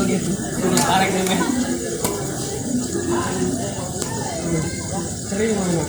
gitu. Tarik nih men. Sering mana?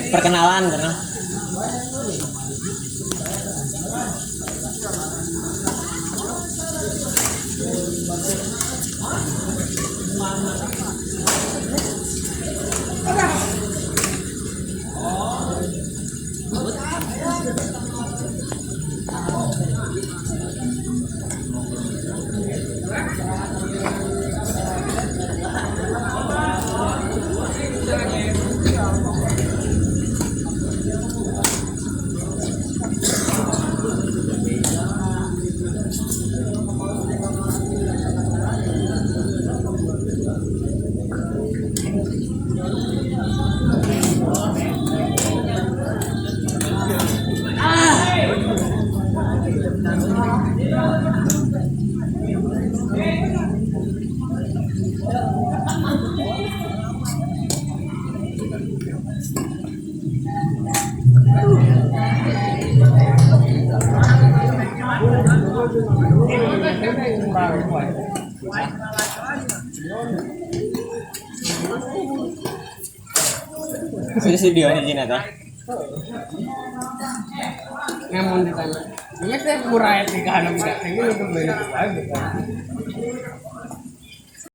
Perkenalan karena itu video di sini tuh. Ngemon di sana. Ini saya murah di kanan enggak. Ini untuk beli lagi.